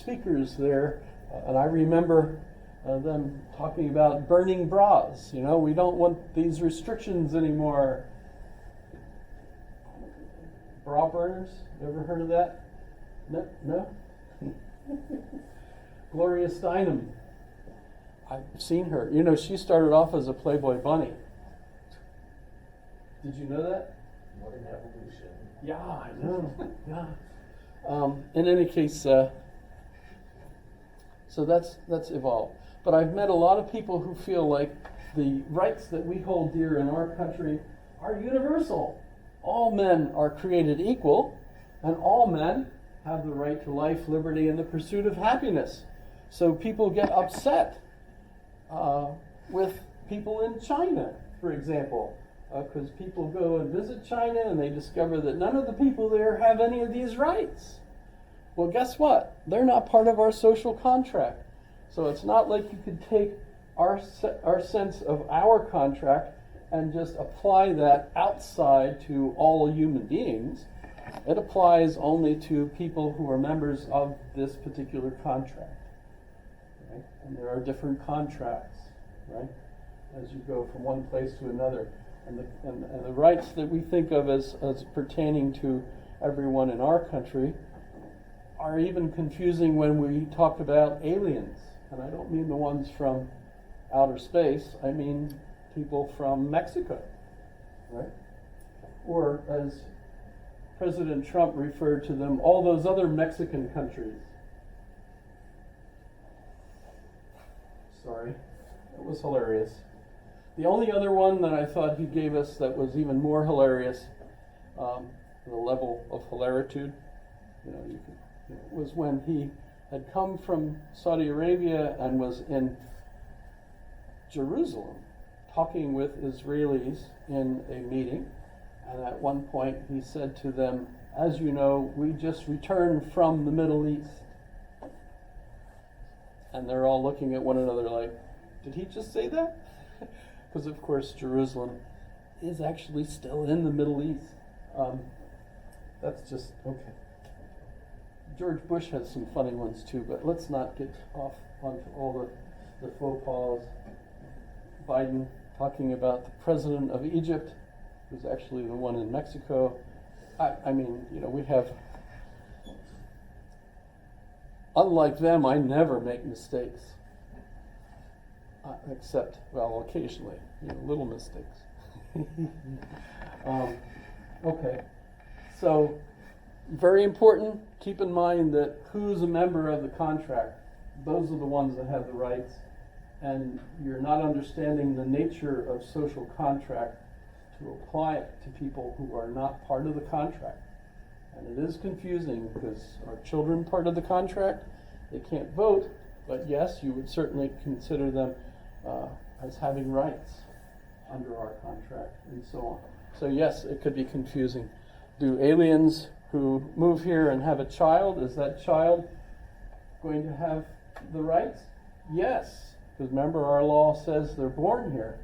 speakers there, and I remember them talking about burning bras. You know, we don't want these restrictions anymore. Bra burners? You ever heard of that? No? Gloria Steinem. I've seen her. You know, she started off as a Playboy bunny. Did you know that? What an evolution. Yeah, I know. Yeah. In any case, so that's evolved. But I've met a lot of people who feel like the rights that we hold dear in our country are universal. All men are created equal, and all men have the right to life, liberty, and the pursuit of happiness. So people get upset with people in China, for example, because people go and visit China and they discover that none of the people there have any of these rights. Well, guess what? They're not part of our social contract. So it's not like you could take our sense of our contract and just apply that outside to all human beings. It applies only to people who are members of this particular contract. Right? And there are different contracts, right, as you go from one place to another. And the rights that we think of as pertaining to everyone in our country are even confusing when we talk about aliens. And I don't mean the ones from outer space, I mean people from Mexico, right? Or as President Trump referred to them, all those other Mexican countries. Sorry, it was hilarious. The only other one that I thought he gave us that was even more hilarious, the level of hilaritude, was when he had come from Saudi Arabia and was in Jerusalem talking with Israelis in a meeting. And at one point he said to them, as you know, we just returned from the Middle East. And they're all looking at one another like, did he just say that? Because of course Jerusalem is actually still in the Middle East. That's just, okay. George Bush has some funny ones too, but let's not get off onto all the faux pas. Biden talking about the president of Egypt, who's actually the one in Mexico. I mean, we have, unlike them, I never make mistakes. Except, well, occasionally, little mistakes. Okay, so very important, keep in mind that who's a member of the contract. Those are the ones that have the rights, and you're not understanding the nature of social contract to apply it to people who are not part of the contract. And it is confusing because are children part of the contract? They can't vote, but yes, you would certainly consider them as having rights under our contract and so on. So yes, it could be confusing. Do aliens who move here and have a child, is that child going to have the rights? Yes, because remember our law says they're born here.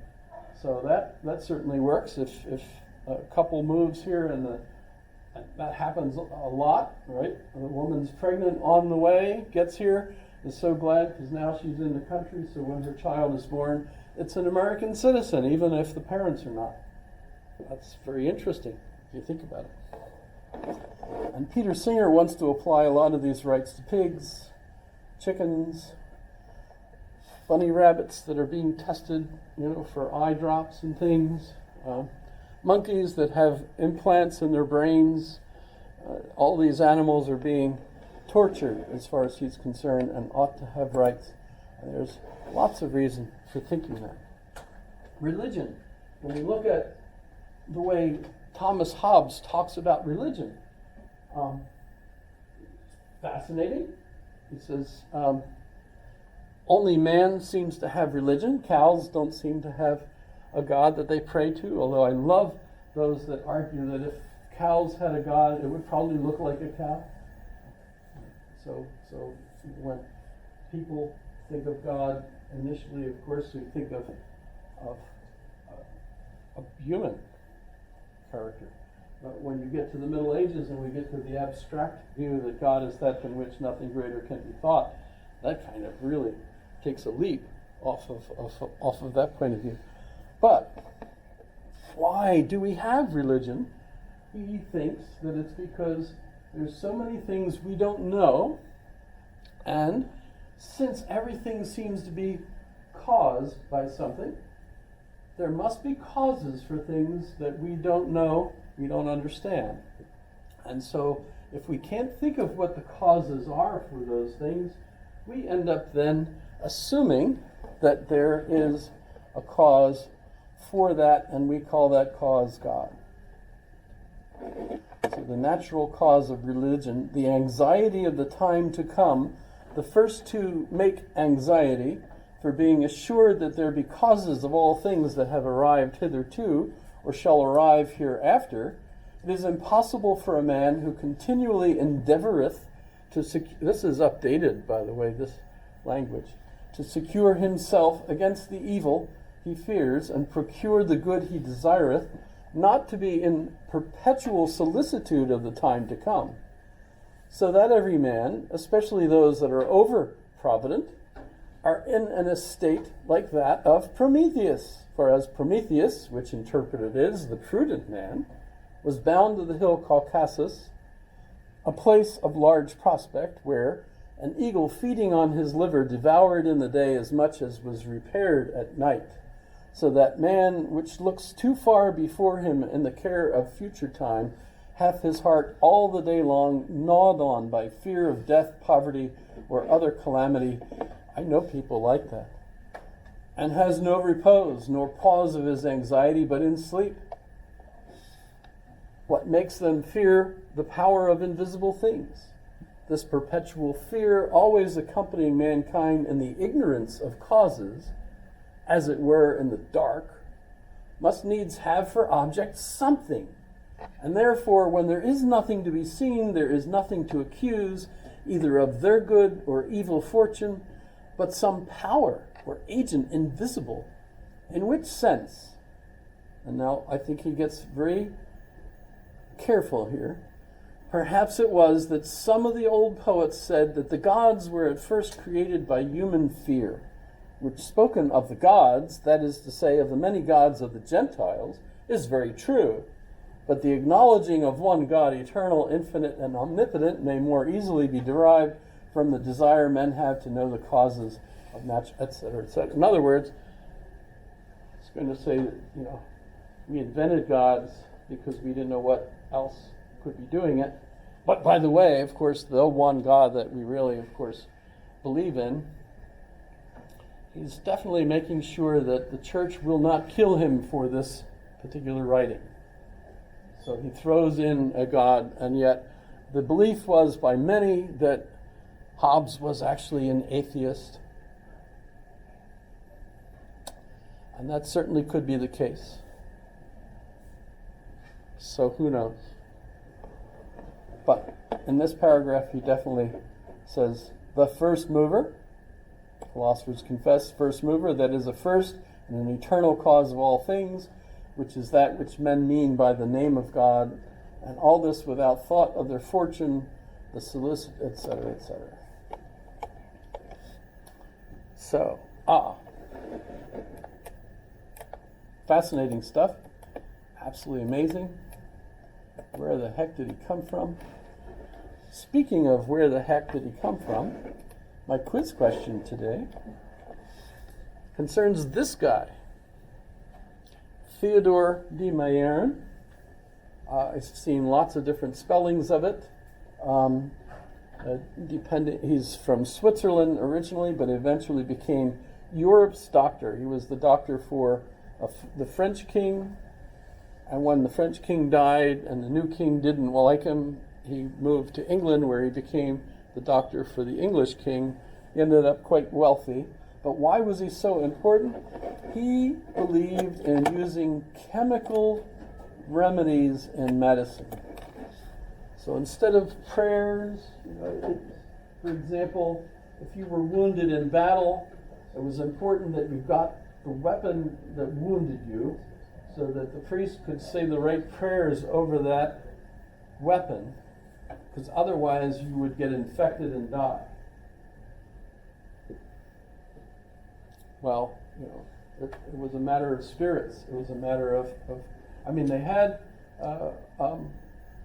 So that certainly works. If a couple moves here and that happens a lot, right? The woman's pregnant on the way, gets here, is so glad because now she's in the country, so when her child is born, it's an American citizen, even if the parents are not. That's very interesting if you think about it. And Peter Singer wants to apply a lot of these rights to pigs, chickens, bunny rabbits that are being tested, for eye drops and things, monkeys that have implants in their brains. All these animals are being tortured as far as he's concerned and ought to have rights. And there's lots of reason for thinking that. Religion. When we look at the way Thomas Hobbes talks about religion, fascinating. He says, only man seems to have religion. Cows don't seem to have a god that they pray to, although I love those that argue that if cows had a god, it would probably look like a cow. So when people think of God, initially, of course, we think of a human character. But when you get to the Middle Ages and we get to the abstract view that God is that than which nothing greater can be thought, that kind of really takes a leap off of that point of view. But why do we have religion? He thinks that it's because there's so many things we don't know, and since everything seems to be caused by something, there must be causes for things that we don't know, we don't understand. And so if we can't think of what the causes are for those things, we end up then assuming that there is a cause for that, and we call that cause God. So the natural cause of religion, the anxiety of the time to come, the first to make anxiety for being assured that there be causes of all things that have arrived hitherto, or shall arrive hereafter, it is impossible for a man who continually endeavoreth to this is updated, by the way, this language, to secure himself against the evil he fears and procure the good he desireth, not to be in perpetual solicitude of the time to come. So that every man, especially those that are over-provident, are in an estate like that of Prometheus. For as Prometheus, which interpreted is the prudent man, was bound to the hill Caucasus, a place of large prospect, where an eagle feeding on his liver devoured in the day as much as was repaired at night. So that man which looks too far before him in the care of future time hath his heart all the day long gnawed on by fear of death, poverty, or other calamity. I know people like that. And has no repose, nor pause of his anxiety, but in sleep. What makes them fear the power of invisible things? This perpetual fear, always accompanying mankind in the ignorance of causes, as it were in the dark, must needs have for object something. And therefore, when there is nothing to be seen, there is nothing to accuse, either of their good or evil fortune, but some power or agent invisible. In which sense, and now I think he gets very careful here, perhaps it was that some of the old poets said that the gods were at first created by human fear, which spoken of the gods, that is to say, of the many gods of the Gentiles, is very true. But the acknowledging of one God, eternal, infinite, and omnipotent, may more easily be derived from the desire men have to know the causes of nature, etc., etc. In other words, it's going to say that, we invented gods because we didn't know what else could be doing it. But by the way, of course, the one God that we really, of course, believe in, he's definitely making sure that the church will not kill him for this particular writing. So he throws in a God, and yet the belief was by many that Hobbes was actually an atheist. And that certainly could be the case. So who knows? But in this paragraph, he definitely says, the first mover, philosophers confess, first mover, that is a first and an eternal cause of all things, which is that which men mean by the name of God, and all this without thought of their fortune, the solicit, etc., etc. So, fascinating stuff, absolutely amazing. Where the heck did he come from? Speaking of where the heck did he come from, my quiz question today concerns this guy, Theodore de Mayerne. I've seen lots of different spellings of it. He's from Switzerland originally, but eventually became Europe's doctor. He was the doctor for the French king, and when the French king died and the new king didn't like him, he moved to England, where he became the doctor for the English king. He ended up quite wealthy. But why was he so important? He believed in using chemical remedies in medicine. So instead of prayers, for example, if you were wounded in battle, it was important that you got the weapon that wounded you so that the priest could say the right prayers over that weapon, because otherwise you would get infected and die. Well, it was a matter of spirits. It was a matter of they had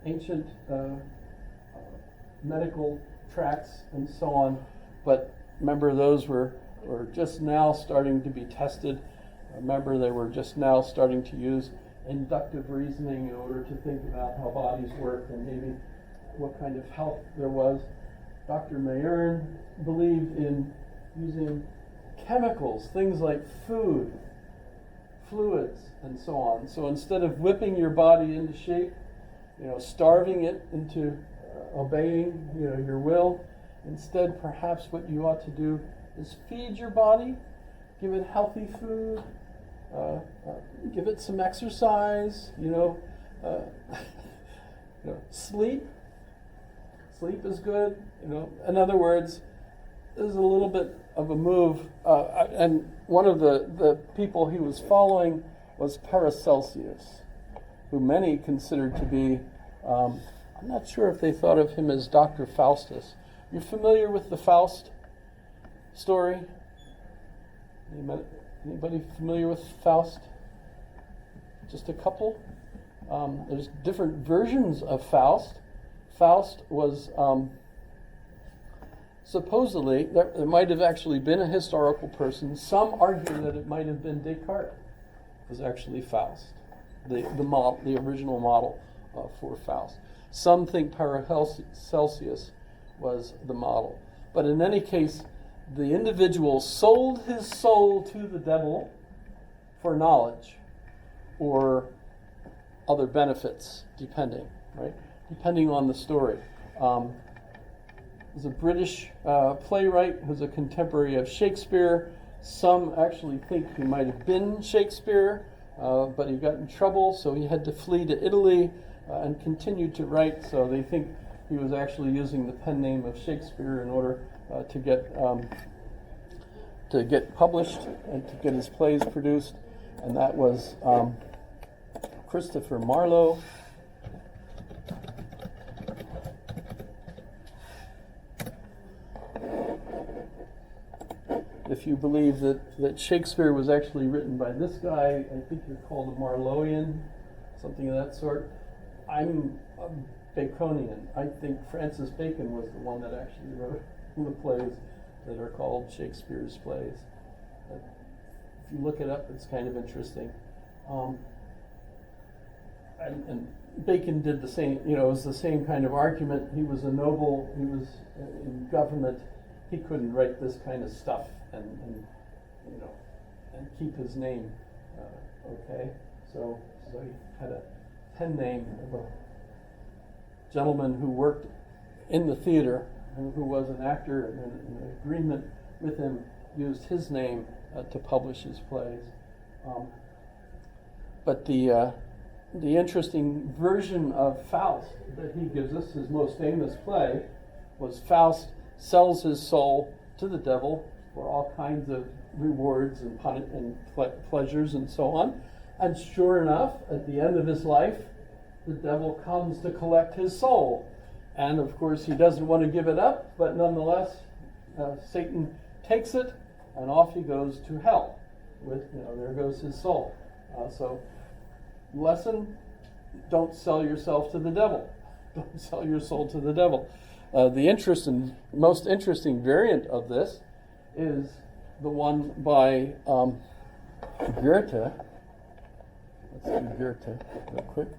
ancient medical tracts and so on, but remember, those were just now starting to be tested. Remember, they were just now starting to use inductive reasoning in order to think about how bodies work and maybe what kind of health there was. Dr. Mayerne believed in using chemicals, things like food, fluids, and so on. So instead of whipping your body into shape, starving it into obeying, your will, instead, perhaps what you ought to do is feed your body, give it healthy food, give it some exercise, sleep. Sleep is good, In other words, this is a little bit of a move. And one of the people he was following was Paracelsus, who many considered to be, I'm not sure if they thought of him as Dr. Faustus. You familiar with the Faust story? Anybody familiar with Faust? Just a couple? There's different versions of Faust. Faust was supposedly, there might have actually been a historical person. Some argue that it might have been Descartes. It was actually Faust, the original model for Faust. Some think Paracelsus was the model. But in any case, the individual sold his soul to the devil for knowledge or other benefits, depending on the story. There's a British playwright who's a contemporary of Shakespeare. Some actually think he might have been Shakespeare, but he got in trouble, so he had to flee to Italy and continued to write. So they think he was actually using the pen name of Shakespeare in order to get published and to get his plays produced, and that was Christopher Marlowe. If you believe that Shakespeare was actually written by this guy, I think you're called a Marlowean, something of that sort. I'm a Baconian. I think Francis Bacon was the one that actually wrote the plays that are called Shakespeare's plays. But if you look it up, it's kind of interesting. And Bacon did the same, it was the same kind of argument. He was a noble, he was in government. He couldn't write this kind of stuff and keep his name okay. So he had a pen name of a gentleman who worked in the theater and who was an actor, and in agreement with him used his name to publish his plays. But the interesting version of Faust that he gives us, his most famous play, was Faust sells his soul to the devil for all kinds of rewards and pleasures and so on. And sure enough, at the end of his life, the devil comes to collect his soul. And of course, he doesn't want to give it up, but nonetheless, Satan takes it, and off he goes to hell. There goes his soul. So, lesson: don't sell yourself to the devil. Don't sell your soul to the devil. The most interesting variant of this is the one by Goethe. Let's do Goethe real quick.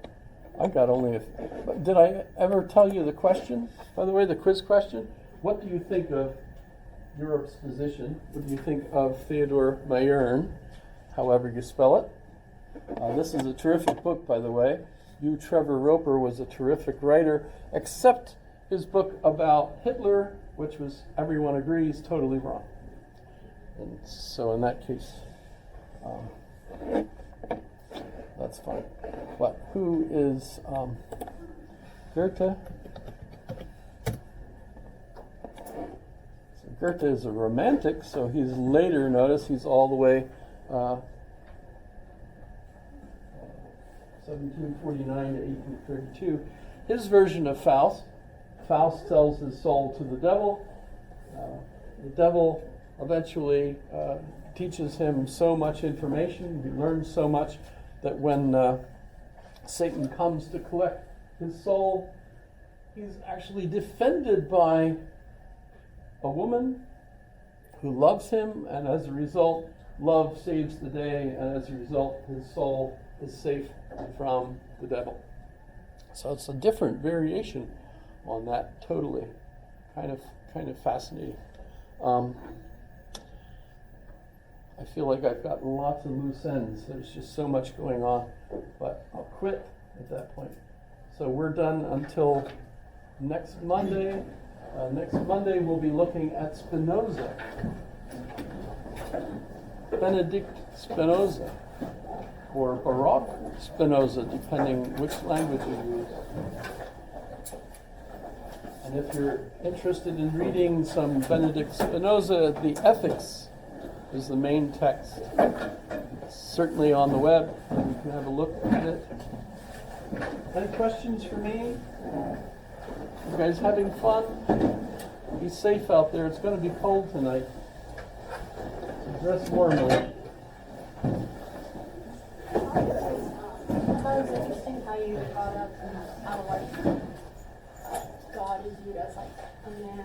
I've got only did I ever tell you the question? By the way, the quiz question. What do you think of Europe's position? What do you think of Theodor Mayerne, however you spell it? This is a terrific book, by the way. Trevor Roper was a terrific writer, except his book about Hitler, which was, everyone agrees, totally wrong. And so in that case, that's fine. But who is Goethe? So Goethe is a romantic, so he's later, notice he's all the way 1749 to 1832. His version of Faust. Faust sells his soul to the devil. The devil eventually teaches him so much information, he learns so much that when Satan comes to collect his soul, he's actually defended by a woman who loves him, and as a result, love saves the day, and as a result, his soul is safe from the devil. So it's a different variation on that, totally. Kind of fascinating. I feel like I've got lots of loose ends. There's just so much going on, but I'll quit at that point. So we're done until next Monday. Next Monday we'll be looking at Spinoza. Benedict Spinoza, or Baroque Spinoza, depending which language you use. And if you're interested in reading some Benedict Spinoza, the Ethics is the main text. It's certainly on the web, and you can have a look at it. Any questions for me? You guys having fun? Be safe out there. It's going to be cold tonight. So dress warmly. I thought it was interesting how you brought up how like God is viewed as like a man